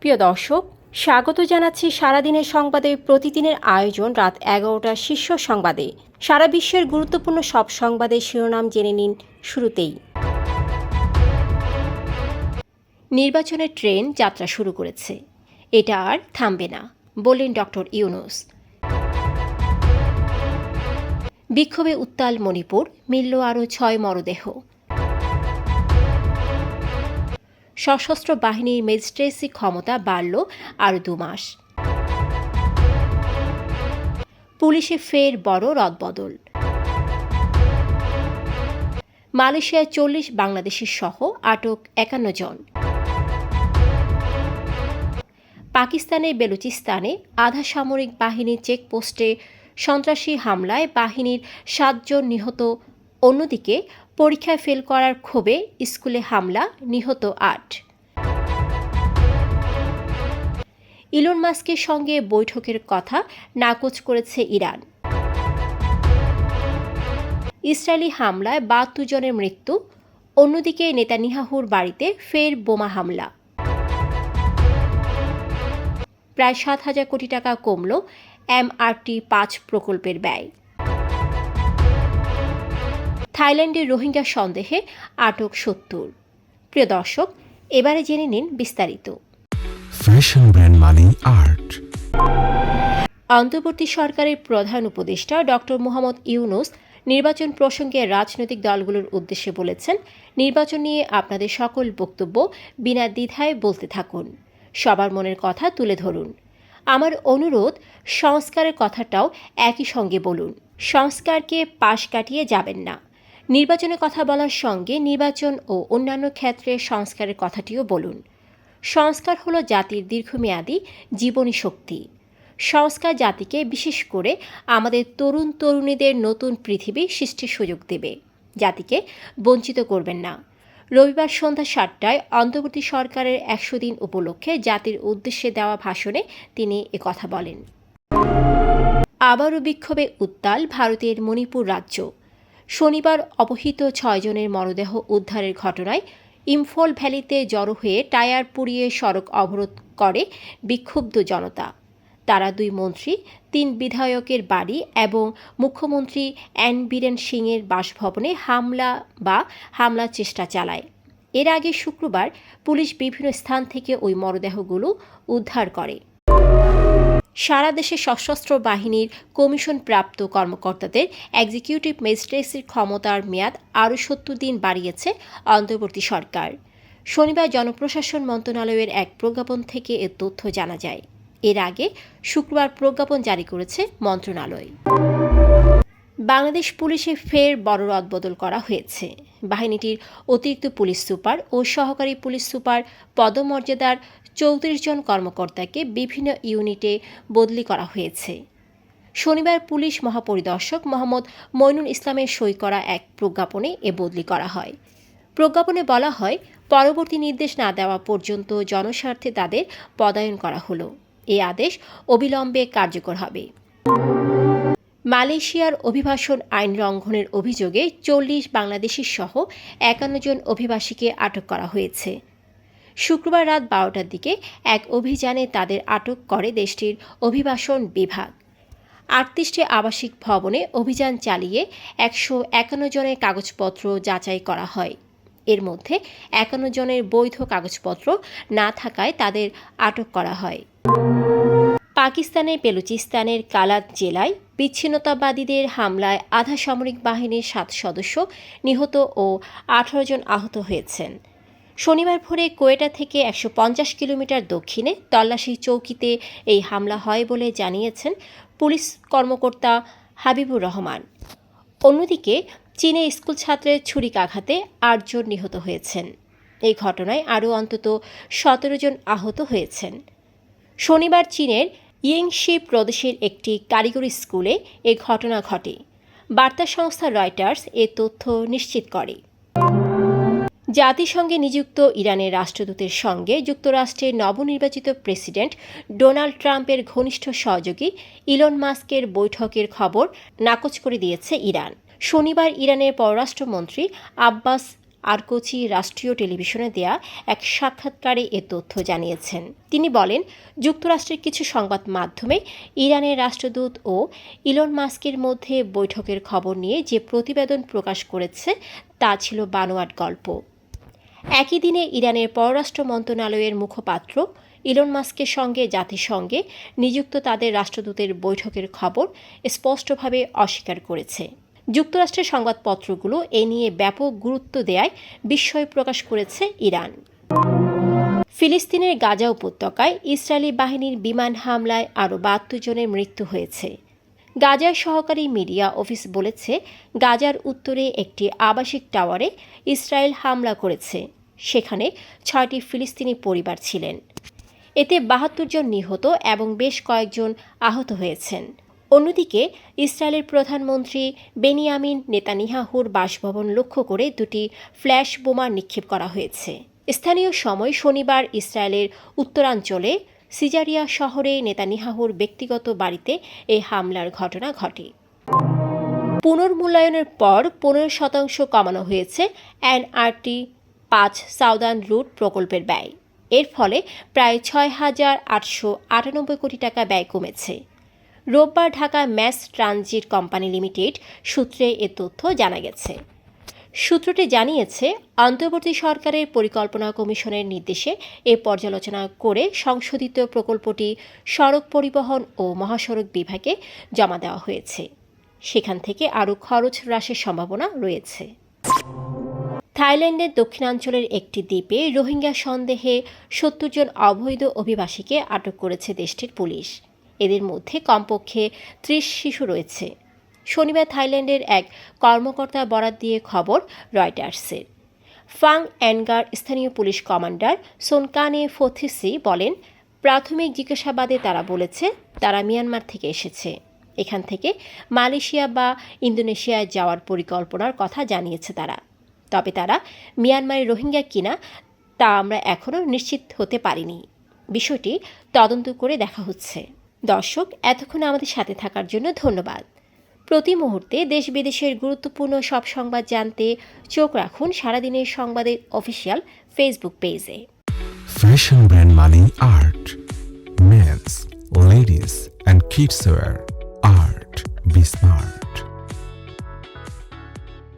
প্রিয় দর্শক, স্বাগত জানাচ্ছি সারাদিনের সংবাদে প্রতিদিনের আয়োজন রাত 11টার শীর্ষ সংবাদে। সারা বিশ্বের গুরুত্বপূর্ণ সব সংবাদের শিরোনাম জেনে নিন শুরুতেই। নির্বাচনের ট্রেন যাত্রা শুরু করেছে, এটা আর থামবে না বললেন ডক্টর ইউনূস। বিক্ষোভে উত্তাল মণিপুর, মিলল আরও 6 মরদেহ। সশস্ত্র বাহিনীর ম্যাজিস্ট্রেসি ক্ষমতা বাড়ল আরও 2 মাস। পুলিশে ফের বড় রদবদল। মালয়েশিয়ায় 40 বাংলাদেশি সহ আটক 51 জন। পাকিস্তানের বেলুচিস্তানে আধা সামরিক বাহিনীর চেকপোস্টে সন্ত্রাসী হামলায় বাহিনীর 7 জন নিহত। অন্যদিকে পরীক্ষায় ফেল করার ক্ষোভে স্কুলে হামলা, নিহত 8। ইলন মাস্কের সঙ্গে বৈঠকের কথা নাকচ করেছে ইরান। ইসরায়েলি হামলায় 72 জনের মৃত্যু। অন্যদিকে নেতানিয়াহুর বাড়িতে ফের বোমা হামলা। প্রায় 7,000 কোটি টাকা কমল MRT-5 প্রকল্পের ব্যয়। থাইল্যান্ডের রোহিঙ্গা সন্দেহে আটক 70। প্রিয় দর্শক, এবারে জেনে নিন বিস্তারিত। ফ্যাশন ব্র্যান্ড মানে আর্ট। অন্তর্বর্তী সরকারের প্রধান উপদেষ্টা ডক্টর মোহাম্মদ ইউনূস নির্বাচন প্রসঙ্গে রাজনৈতিক দলগুলোর উদ্দেশ্যে বলেছেন, নির্বাচন নিয়ে আপনাদের সকল বক্তব্য বিনা দ্বিধায় বলতে থাকুন, সবার মনের কথা তুলে ধরুন। আমার অনুরোধ, সংস্কারের কথাটাও একই সঙ্গে বলুন। সংস্কারকে পাশ কাটিয়ে যাবেন না। নির্বাচনের কথা বলার সঙ্গে নির্বাচন ও অন্যান্য ক্ষেত্রে সংস্কারের কথাটিও বলুন। সংস্কার হলো জাতির দীর্ঘমেয়াদী জীবনী শক্তি। সংস্কার জাতিকে, বিশেষ করে আমাদের তরুণ তরুণীদের নতুন পৃথিবী সৃষ্টির সুযোগ দেবে, জাতিকে বঞ্চিত করবেন না। রবিবার সন্ধ্যা 7টায় অন্তর্বর্তী সরকারের 100 দিন উপলক্ষে জাতির উদ্দেশ্যে দেওয়া ভাষণে তিনি একথা বলেন। আবারও বিক্ষোভে উত্তাল ভারতের মণিপুর রাজ্য। শনিবার অপহৃত 6 জনের মরদেহ উদ্ধারের ঘটনায় ইম্ফল ভ্যালিতে জড়ো হয়ে টায়ার পুড়িয়ে সড়ক অবরোধ করে বিক্ষুব্ধ জনতা। তারা 2 মন্ত্রী, 3 বিধায়কের বাড়ি এবং মুখ্যমন্ত্রী এন বীরেন সিংয়ের বাসভবনে হামলার চেষ্টা চালায়। এর আগে শুক্রবার পুলিশ বিভিন্ন স্থান থেকে ওই মরদেহগুলো উদ্ধার করে। সারা দেশে সশস্ত্র বাহিনীর কমিশনপ্রাপ্ত কর্মকর্তাদের এক্সিকিউটিভ ম্যাজিস্ট্রেসির ক্ষমতার মেয়াদ আরও 70 দিন বাড়িয়েছে অন্তর্বর্তী সরকার। শনিবার জনপ্রশাসন মন্ত্রণালয়ের এক প্রজ্ঞাপন থেকে এ তথ্য জানা যায়। এর আগে শুক্রবার প্রজ্ঞাপন জারি করেছে মন্ত্রণালয়। বাংলাদেশ পুলিশে ফের বড় রদবদল করা হয়েছে। বাহিনীটির অতিরিক্ত পুলিশ সুপার ও সহকারী পুলিশ সুপার পদমর্যাদার 34 জন কর্মকর্তাকে বিভিন্ন ইউনিটে বদলি করা হয়েছে। শনিবার পুলিশ মহাপরিদর্শক মোহাম্মদ মইনুল ইসলামের সই করা এক প্রজ্ঞাপনে এ বদলি করা হয়। প্রজ্ঞাপনে বলা হয়, পরবর্তী নির্দেশ না দেওয়া পর্যন্ত জনস্বার্থে তাদের পদায়ন করা হলো। এই আদেশ অবিলম্বে কার্যকর হবে। মালয়েশিয়ার অভিবাসন আইন লঙ্ঘনের অভিযোগে 40 বাংলাদেশি সহ 51 জন অভিবাসীকে আটক করা হয়েছে। শুক্রবার রাত 12টার দিকে এক অভিযানে তাদের আটক করে দেশটির অভিবাসন বিভাগ। 38টি আবাসিক ভবনে অভিযান চালিয়ে 151 জনের কাগজপত্র যাচাই করা হয়। এর মধ্যে 51 জনের বৈধ কাগজপত্র না থাকায় তাদের আটক করা হয়। পাকিস্তানের বেলুচিস্তানের কালাত জেলায় বিচ্ছিন্নতাবাদীদের হামলায় আধা সামরিক বাহিনীর 7 সদস্য নিহত ও 18 জন আহত হয়েছেন। শনিবার ভোরে কোয়েটা থেকে 150 কিলোমিটার দক্ষিণে তল্লাশি চৌকিতে এই হামলা হয় বলে জানিয়েছেন পুলিশ কর্মকর্তা হাবিবুর রহমান। অন্যদিকে চীনে স্কুল ছাত্রের ছুরিকাঘাতে 8 জন নিহত হয়েছেন। এই ঘটনায় আরও অন্তত 17 জন আহত হয়েছেন। শনিবার চীনের ইয়েংশি প্রদেশের একটি কারিগরি স্কুলে এ ঘটনা ঘটে। বার্তা সংস্থা রয়টার্স এ তথ্য নিশ্চিত করে। জাতিসংঘে নিযুক্ত ইরানের রাষ্ট্রদূতের সঙ্গে যুক্তরাষ্ট্রের নবনির্বাচিত প্রেসিডেন্ট ডোনাল্ড ট্রাম্পের ঘনিষ্ঠ সহযোগী ইলন মাস্কের বৈঠকের খবর নাকচ করে দিয়েছে ইরান। শনিবার ইরানের পররাষ্ট্রমন্ত্রী আব্বাস আরকোচি রাষ্ট্রীয় টেলিভিশনে দেয়া এক সাক্ষাৎকারে এ তথ্য জানিয়েছেন। তিনি বলেন, যুক্তরাষ্ট্রের কিছু সংবাদ মাধ্যমে ইরানের রাষ্ট্রদূত ও ইলন মাস্কের মধ্যে বৈঠকের খবর নিয়ে যে প্রতিবেদন প্রকাশ করেছে তা ছিল বানোয়াট গল্প। একই দিনে ইরানের পররাষ্ট্র মন্ত্রণালয়ের মুখপাত্র ইলন মাস্কের সঙ্গে জাতিসংঘে নিযুক্ত তাদের রাষ্ট্রদূতের বৈঠকের খবর স্পষ্টভাবে অস্বীকার করেছে। যুক্তরাষ্ট্রের সংবাদপত্রগুলো এ নিয়ে ব্যাপক গুরুত্ব দেয়ায় বিস্ময় প্রকাশ করেছে ইরান। ফিলিস্তিনের গাজা উপত্যকায় ইসরায়েলি বাহিনীর বিমান হামলায় আরও ৭২ জনের মৃত্যু হয়েছে। গাজার সহকারী মিডিয়া অফিস বলেছে, গাজার উত্তরে একটি আবাসিক টাওয়ারে ইসরায়েল হামলা করেছে। সেখানে ৬টি ফিলিস্তিনি পরিবার ছিলেন। এতে ৭২ জন নিহত এবং বেশ কয়েকজন আহত হয়েছেন। অন্যদিকে ইসরায়েলের প্রধানমন্ত্রী বেনিয়ামিন নেতানিয়াহুর বাসভবন লক্ষ্য করে ২টি ফ্ল্যাশ বোমা নিক্ষেপ করা হয়েছে। স্থানীয় সময় শনিবার ইসরায়েলের উত্তরাঞ্চলে সিজারিয়া শহরে নেতানিয়াহুর ব্যক্তিগত বাড়িতে এই হামলার ঘটনা ঘটে। পুনর্মূল্যায়নের পর ১৫% কমানো হয়েছে এনআরটি ৫ সাউদার্ন রুট প্রকল্পের ব্যয়। এর ফলে প্রায় ৬,৮৯৮ কোটি টাকা ব্যয় কমেছে। রোববার Dhaka mass transit company limited সূত্রে এ তথ্য জানা গেছে। সূত্রটি জানিয়েছে, অন্তর্বর্তী সরকারের পরিকল্পনা কমিশনের নির্দেশে এ পর্যালোচনা করে সংশোধিত প্রকল্পটি সড়ক পরিবহন ও মহাসড়ক বিভাগে জমা দেওয়া হয়েছে। সেখান থেকে আরও খরচ হ্রাসের সম্ভাবনা রয়েছে। থাইল্যান্ডের দক্ষিণাঞ্চলের একটি দ্বীপে রোহিঙ্গা সন্দেহে ৭০ জন অবৈধ অভিবাসীকে আটক করেছে দেশটির পুলিশ। এদের মধ্যে কমপক্ষে ৩০ শিশু রয়েছে। শনিবার থাইল্যান্ডের এক কর্মকর্তা বরাত দিয়ে খবর রয়টার্সের। ফাং অ্যানগার স্থানীয় পুলিশ কমান্ডার সোনকানে ফথিসি বলেন, প্রাথমিক জিজ্ঞাসাবাদে তারা বলেছে তারা মিয়ানমার থেকে এসেছে। এখান থেকে মালয়েশিয়া বা ইন্দোনেশিয়ায় যাওয়ার পরিকল্পনার কথা জানিয়েছে তারা। তবে তারা মিয়ানমারের রোহিঙ্গা কিনা তা আমরা এখনও নিশ্চিত হতে পারিনি। বিষয়টি তদন্ত করে দেখা হচ্ছে। দর্শক, এতক্ষণ আমাদের সাথে থাকার জন্য ধন্যবাদ। প্রতি মুহূর্তে দেশ বিদেশের গুরুত্বপূর্ণ সব সংবাদ জানতে চোখ রাখুন সারাদিনের সংবাদের অফিসিয়াল ফেসবুক পেজে। Fashion brand money art. Men's, ladies and kids wear art. Be smart.